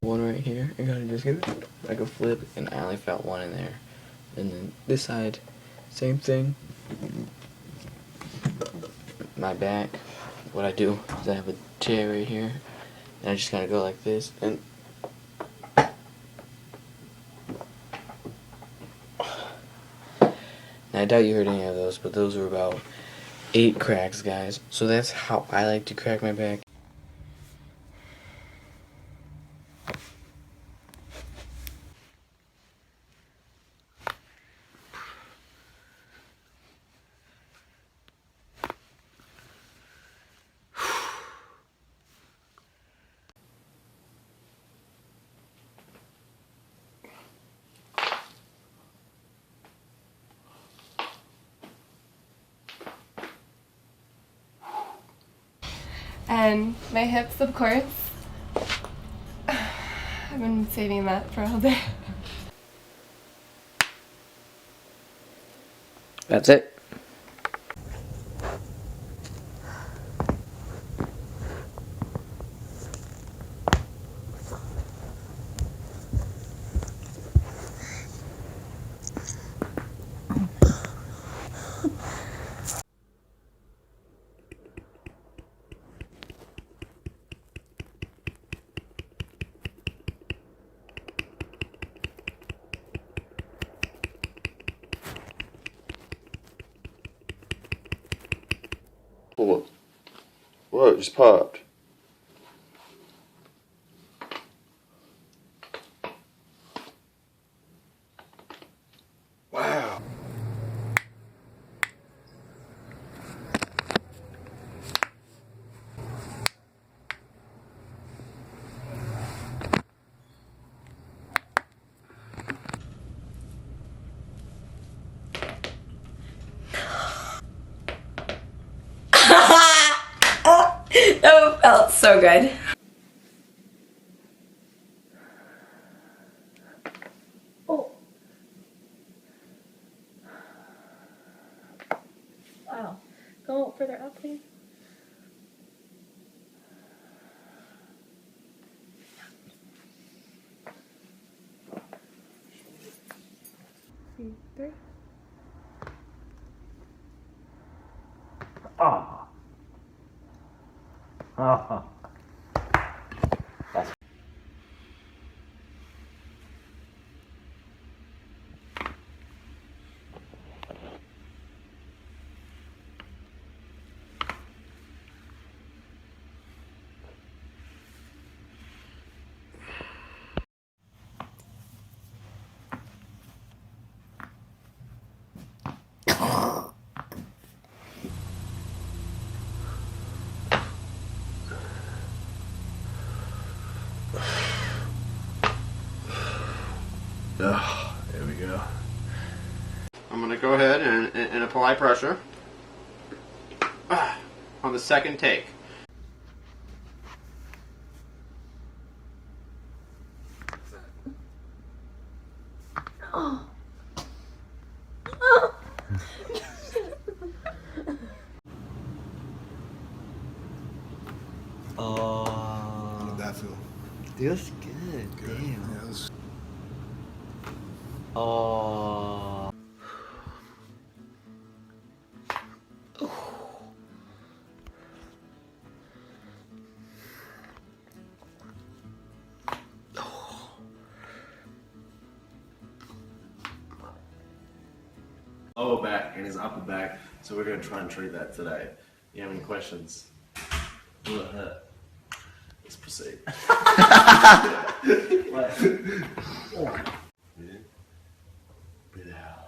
one right here. I gotta just get it like a flip, and I only felt one in there. And then this side, same thing. My back, what I do is I have a chair right here, and I just kind of go like this, and I doubt you heard any of those, but those were about 8 cracks, guys. So that's how I like to crack my back. And my hips, of course. I've been saving that for all day. That's it. What? It just popped. Wow. That felt so good. Oh. Wow. Go further up, please. Three. Ah. Ah. Oh, there we go. I'm gonna go ahead and apply pressure on the second take. Oh. How did that feel? Feels good. Good. Damn. Yeah, it was... Oh. Lower back and his upper back, so we're gonna try and treat that today. You have any questions? Will it hurt? Let's proceed. Breathe in. Breathe out.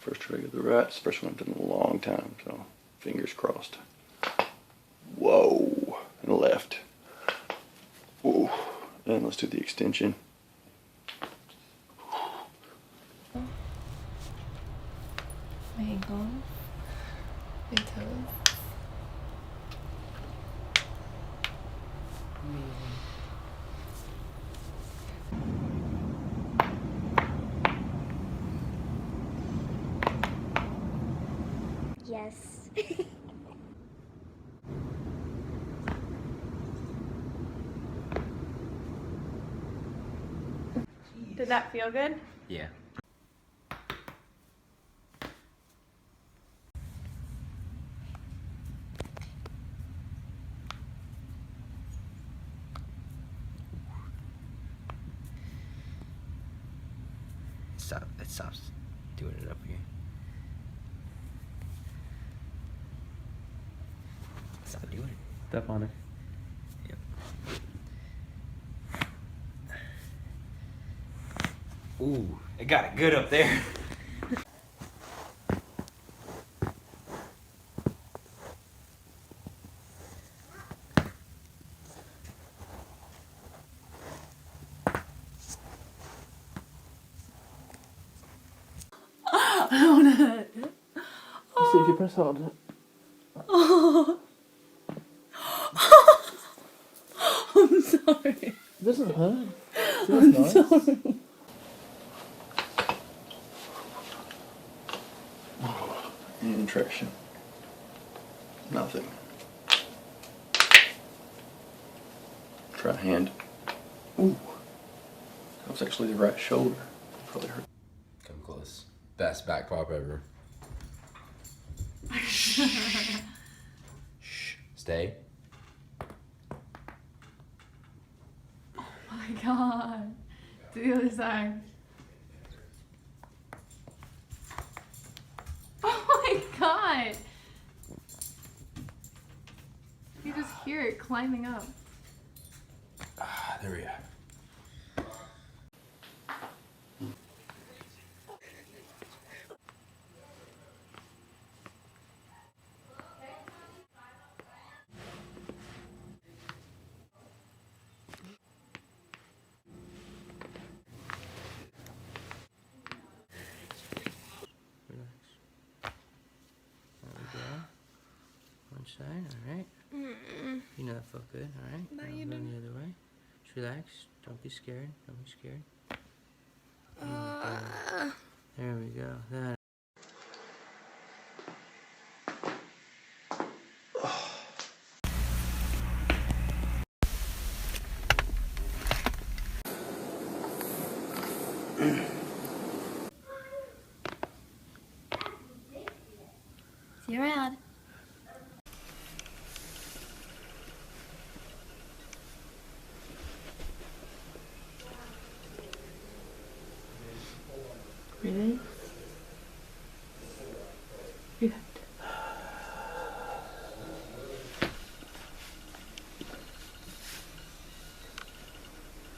First try to get the rats. First one I've done in a long time, so fingers crossed. Whoa, and left. Whoa, and let's do the extension. My ankles. Your toes. Yes. Did that feel good? Yeah. Stop. It stops doing it up here. Stop doing it. Step on it. Yep. Ooh, it got it good up there. See if you press hard. I'm sorry. It doesn't hurt. Feels nice. Sorry. Traction. Nothing. Try hand. Ooh. That was actually the right shoulder. Probably hurt. Come close. Best back pop ever. Shh. Stay. Oh my god. To the other side. Oh my god. You just hear it climbing up. Ah, there we go. One side, alright. You know that felt good, alright? Now go the other way. Just relax. Don't be scared. Don't be scared. There we go. That. See you around. Breathe in. Breathe out.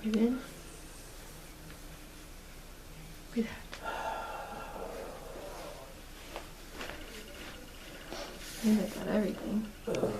Breathe in. Breathe out. I think I got everything. Oh.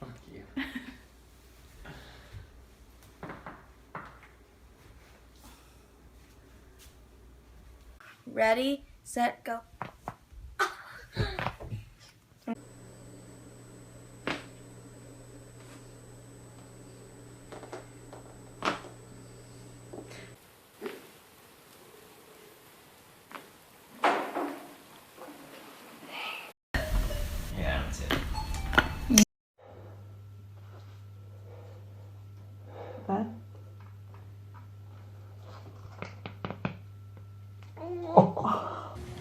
Fuck you. Ready, set, go. Yeah, that's it. Bad.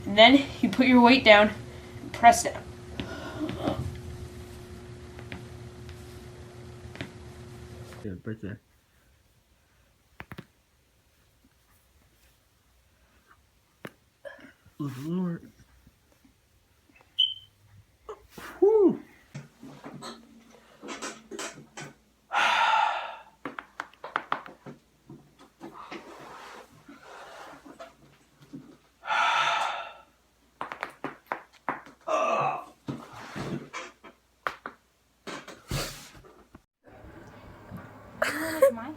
And then you put your weight down, press down. Good, right there. Lord. Whew. Mine?